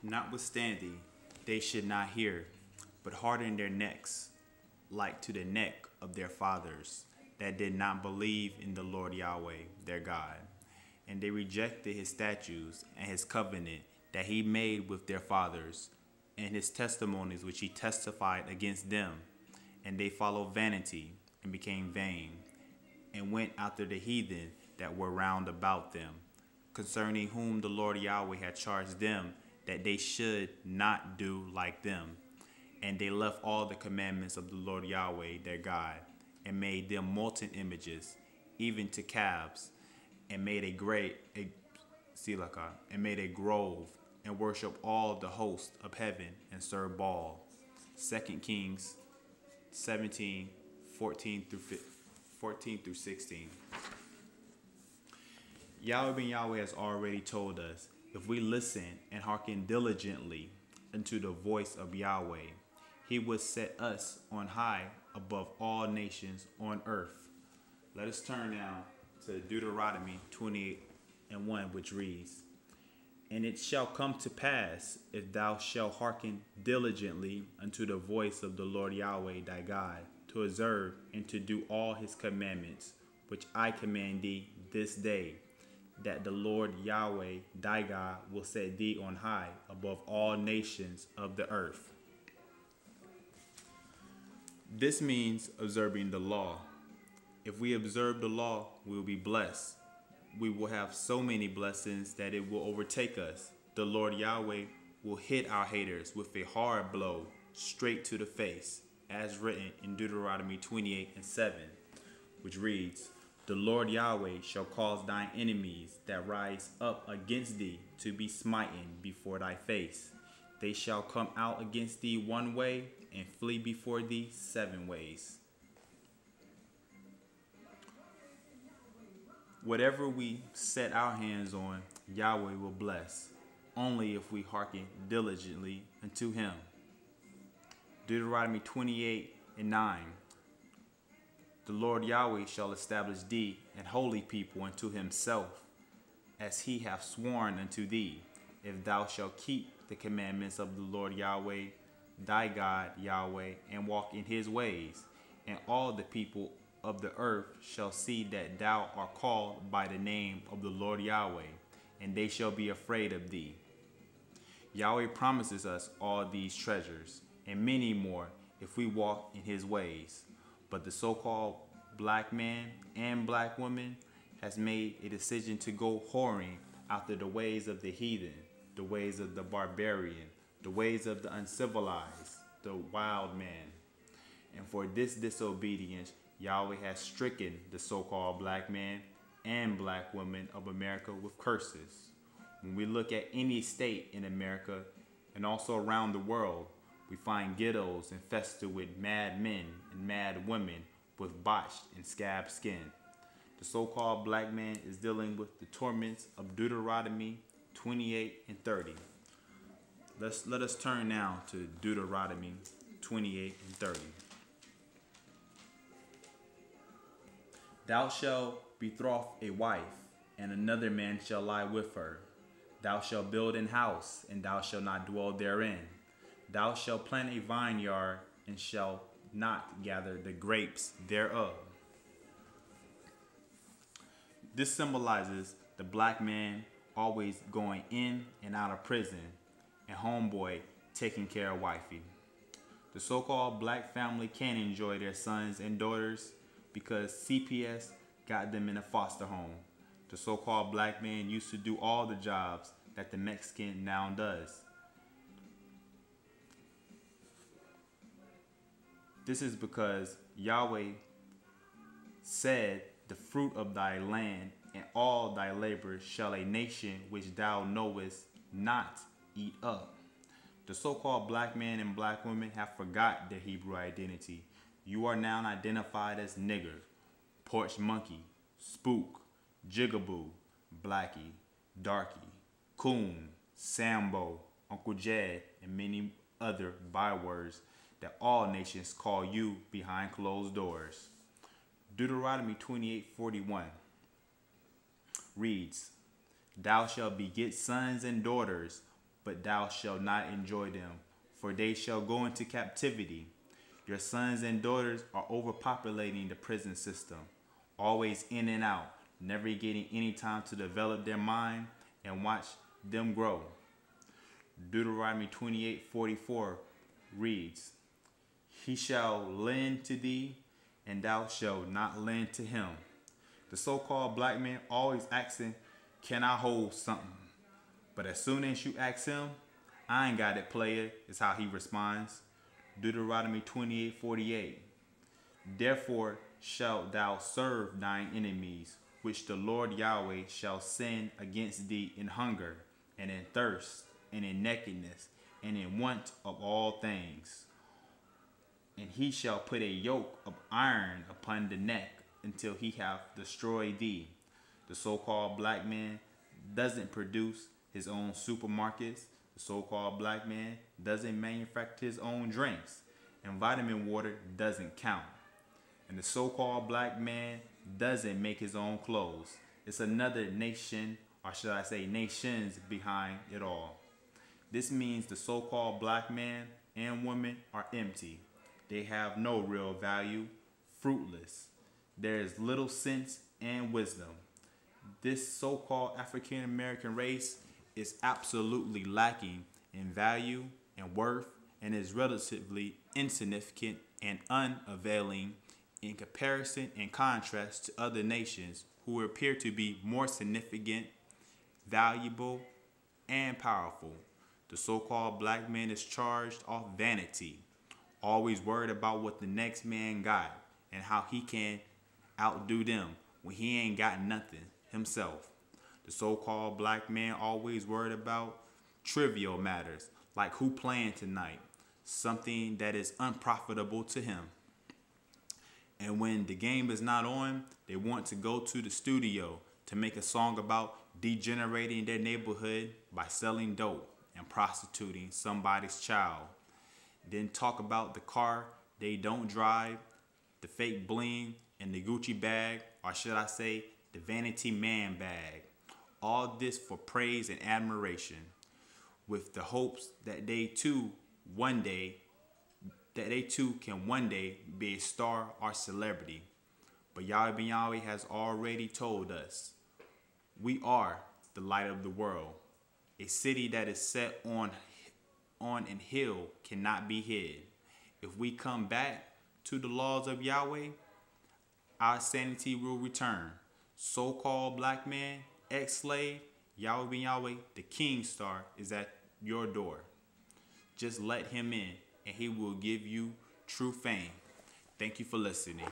Notwithstanding, they should not hear, but harden their necks, like to the neck of their fathers, that did not believe in the Lord Yahweh, their God. And they rejected his statutes and his covenant that he made with their fathers, and his testimonies which he testified against them. And they followed vanity, and became vain, and went after the heathen that were round about them, concerning whom the Lord Yahweh had charged them that they should not do like them. And they left all the commandments of the Lord Yahweh their God, and made them molten images, even to calves, and made a grove, and worship all the host of heaven, and serve Baal. 2 Kings 17, 14 through 16. Yahweh ben Yahweh has already told us, if we listen and hearken diligently unto the voice of Yahweh, he would set us on high above all nations on earth. Let us turn now to Deuteronomy 28:1, which reads, And it shall come to pass, if thou shalt hearken diligently unto the voice of the Lord Yahweh thy God, to observe and to do all his commandments, which I command thee this day, that the Lord Yahweh thy God will set thee on high above all nations of the earth. This means observing the law. If we observe the law, we will be blessed. We will have so many blessings that it will overtake us. The Lord Yahweh will hit our haters with a hard blow straight to the face, as written in Deuteronomy 28:7, which reads, The Lord Yahweh shall cause thine enemies that rise up against thee to be smitten before thy face. They shall come out against thee one way, and flee before thee 7 ways. Whatever we set our hands on, Yahweh will bless, only if we hearken diligently unto him. Deuteronomy 28:9. The Lord Yahweh shall establish thee an holy people unto himself, as he hath sworn unto thee, if thou shalt keep the commandments of the Lord Yahweh, thy God Yahweh, and walk in his ways. And all the people of the earth shall see that thou art called by the name of the Lord Yahweh, and they shall be afraid of thee. Yahweh promises us all these treasures, and many more, if we walk in his ways. But the so-called black man and black woman has made a decision to go whoring after the ways of the heathen, the ways of the barbarian, the ways of the uncivilized, the wild man. And for this disobedience, Yahweh has stricken the so-called black man and black woman of America with curses. When we look at any state in America and also around the world, we find ghettos infested with mad men and mad women with botched and scabbed skin. The so-called black man is dealing with the torments of Deuteronomy 28:30. Let us turn now to Deuteronomy 28:30. Thou shalt betroth a wife, and another man shall lie with her. Thou shalt build an house, and thou shalt not dwell therein. Thou shalt plant a vineyard, and shalt not gather the grapes thereof. This symbolizes the black man always going in and out of prison, and homeboy taking care of wifey. The so-called black family can't enjoy their sons and daughters because CPS got them in a foster home. The so-called black man used to do all the jobs that the Mexican now does. This is because Yahweh said, the fruit of thy land and all thy labor shall a nation which thou knowest not eat up. The so-called black man and black woman have forgot their Hebrew identity. You are now identified as nigger, porch monkey, spook, jigaboo, blackie, darky, coon, sambo, Uncle Jed, and many other bywords that all nations call you behind closed doors. Deuteronomy 28:41 reads, Thou shalt beget sons and daughters. but thou shalt not enjoy them, for they shall go into captivity. Your sons and daughters are overpopulating the prison system, always in and out, never getting any time to develop their mind and watch them grow. Deuteronomy 28:44 reads, He shall lend to thee, and thou shalt not lend to him. The so-called black man always asking, can I hold something? But as soon as you ask him, I ain't got it, player, is how he responds. Deuteronomy 28:48. Therefore shalt thou serve thine enemies, which the Lord Yahweh shall send against thee in hunger, and in thirst, and in nakedness, and in want of all things. And he shall put a yoke of iron upon the neck until he have destroyed thee. The so-called black man doesn't produce his own supermarkets. The so-called black man doesn't manufacture his own drinks. And vitamin water doesn't count. And the so-called black man doesn't make his own clothes. It's another nation, or should I say nations, behind it all. This means the so-called black man and woman are empty. They have no real value, fruitless. There is little sense and wisdom. This so-called African American race is absolutely lacking in value and worth, and is relatively insignificant and unavailing in comparison and contrast to other nations who appear to be more significant, valuable, and powerful. The so-called black man is charged off vanity, always worried about what the next man got and how he can outdo them when he ain't got nothing himself. The so-called black man always worried about trivial matters like who playing tonight, something that is unprofitable to him. And when the game is not on, they want to go to the studio to make a song about degenerating their neighborhood by selling dope and prostituting somebody's child. Then talk about the car they don't drive, the fake bling, and the Gucci bag, or should I say the vanity man bag. All this for praise and admiration, with the hopes that they too can one day be a star or celebrity. But YHWH has already told us, we are the light of the world. A city that is set on an hill cannot be hid. If we come back to the laws of Yahweh, our sanity will return. So-called black man, ex-slave, YHWH, the King Star, is at your door. Just let him in, and he will give you true fame. Thank you for listening.